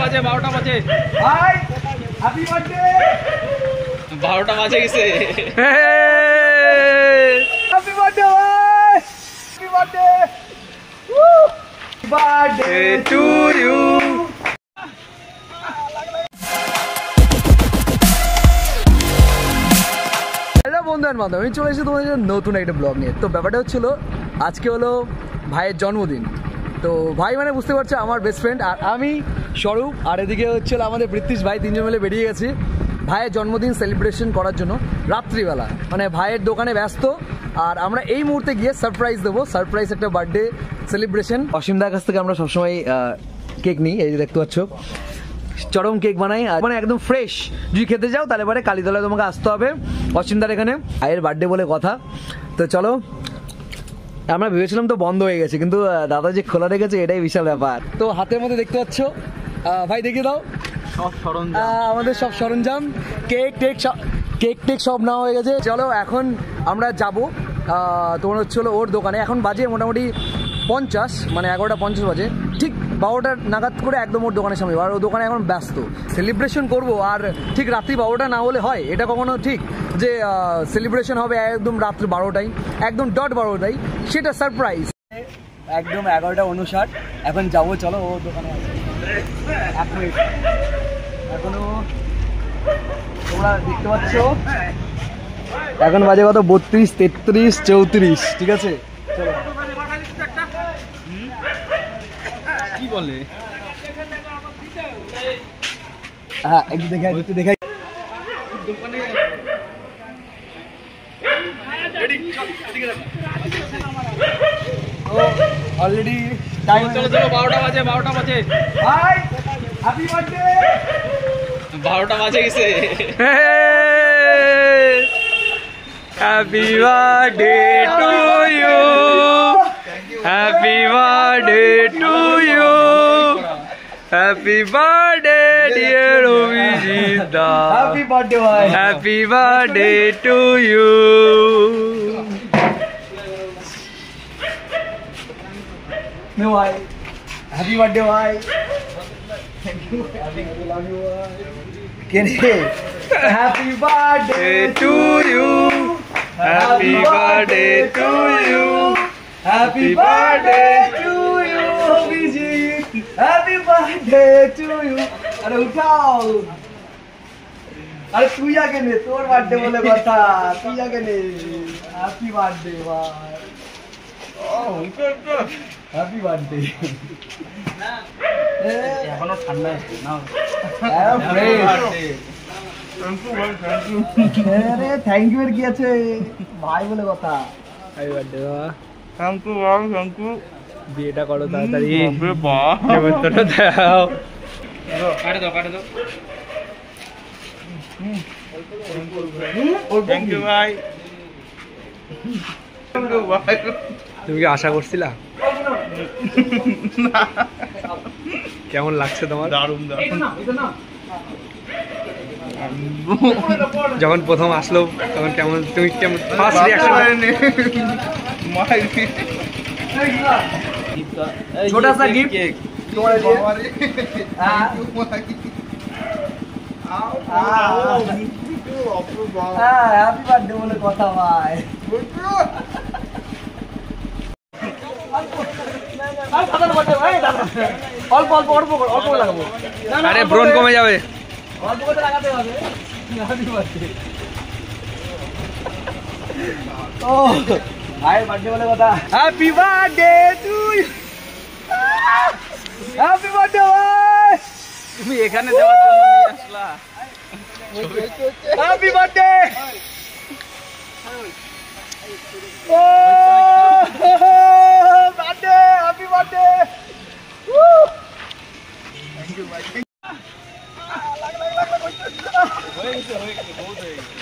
বাজে 12টা বাজে ভাই হ্যাপি বার্থডে 12টা বাজে গেছে হ্যাপি বার্থডে ভাই happy birthday birthday to you. Hello বন্ধুদের মাধ্যমে আমি চলে এসেছি তোমাদের নতুন একটা ব্লগ নিয়ে। তো ব্যাপারটা হচ্ছিল আজকে হলো ভাইয়ের জন্মদিন। তো ভাই মানে বুঝতে পারছো আমার বেস্ট ফ্রেন্ড, আর আমি স্বরূপ, আর এদিকে হচ্ছিল আমাদের বৃত্তিশ ভাই, তিনজন মিলে বেরিয়ে গেছি ভাইয়ের জন্মদিন সেলিব্রেশন করার জন্য রাত্রিবেলা। মানে ভাইয়ের দোকানে ব্যস্ত, আর আমরা এই মুহূর্তে গিয়ে সারপ্রাইজ দেবো, সারপ্রাইজ একটা বার্থডে সেলিব্রেশন। অসীমদার কাছ থেকে আমরা সবসময় কেক নিই, এই যে দেখতে পাচ্ছ চরম কেক বানাই, মানে একদম ফ্রেশ। যদি খেতে যাও তাহলে পরে কালীতলায় তোমাকে আসতে হবে অসীমদার এখানে, ভাইয়ের বার্থডে বলে কথা। তো চলো, আমরা ভেবেছিলাম তো বন্ধ হয়ে গেছে, কিন্তু দাদা যে খোলা রেখেছে এটাই বিশাল ব্যাপার। তো হাতের মধ্যে দেখতে পাচ্ছ, ভাই দেখিয়ে দাও সব সরঞ্জাম, আমাদের সব সরঞ্জাম, কেক টেক সব নেওয়া হয়ে গেছে। চলো এখন আমরা যাবো তোমার হচ্ছিল ওর দোকানে। এখন বাজে মোটামুটি 50, মানে 11:50 বাজে, ঠিক 12টা নাগাদ করে একদম ওর দোকানের সামনে। আর ওর দোকানে এখন ব্যস্ত, সেলিব্রেশন করবো, আর ঠিক রাত্রি 12টা না হলে হয় এটা কখনো ঠিক যে সেলিব্রেশন হবে একদম রাত্রি 12টায়, একদম ডট 12টায়, সেটা সারপ্রাইজ। একদম 11:59 এখন যাবো, চলো ওর দোকানে আছে। 1 মিনিট এখনো তোমরা দেখতে পাচ্ছ, এখন বাজে কত 32, 33, 34, ঠিক আছে চলো। কি বলে হ্যাঁ একটু দেখাই দোকানে অলরেডি টাইম চলো 12টা বাজে ভাই হ্যাপি বার্থডে 12টা বাজে গেছে happy birthday to you, happy birthday to you, happy birthday dear Abhijit da, happy birthday ভাই, happy birthday to you. No ভাই হ্যাপি বার্থডে ভাই, থ্যাংক ইউ, লাভ ইউ ভাই। কেনে happy birthday to you, happy birthday to you, happy birthday to you Abhijit, happy birthday to you. আরে উঠাও, আরে তুই আগে নে, তোর বার্থডে বলে কথা, তুই আগে নে। হ্যাপি বার্থডে ভাই, হ্যাপি বার্থডে। এখনো ঠান্ডা না, থ্যাংক ইউ এর কি আছে ভাই বলে কথা। হ্যাপি বার্থডে বাবা, থ্যাংক ইউ। বিয়েটা করো তাড়াতাড়ি, নেমন্তন্ন দাও, কাটে দাও থ্যাংক ইউ ভাই। তুমি কি আশা করছিলা? কেমন লাগছে তোমার? দারুণ যখন প্রথম আসলো তখন কেমন, তুমি কেমন ফার্স্ট রিঅ্যাকশন? छोटा सा गिफ्ट तुम्हारे लिए। हैप्पी बर्थडे बोले কথা ভাই। অল্প লাগাবো, আরে ব্রণ কমে যাবে, অল্প করে লাগাতে হবে। হ্যাপি বার্থডে ও ভাই, বার্থডে বলে কথা। Happy birthday to you, happy birthday ভাই। তুমি এখানে যাওয়ার জন্য নিয়ে আসলা, হ্যাপি বার্থডে ও birthday, happy birthday. Thank you ভাই। হয়ে গেছে বহুত হয়ে গেছে।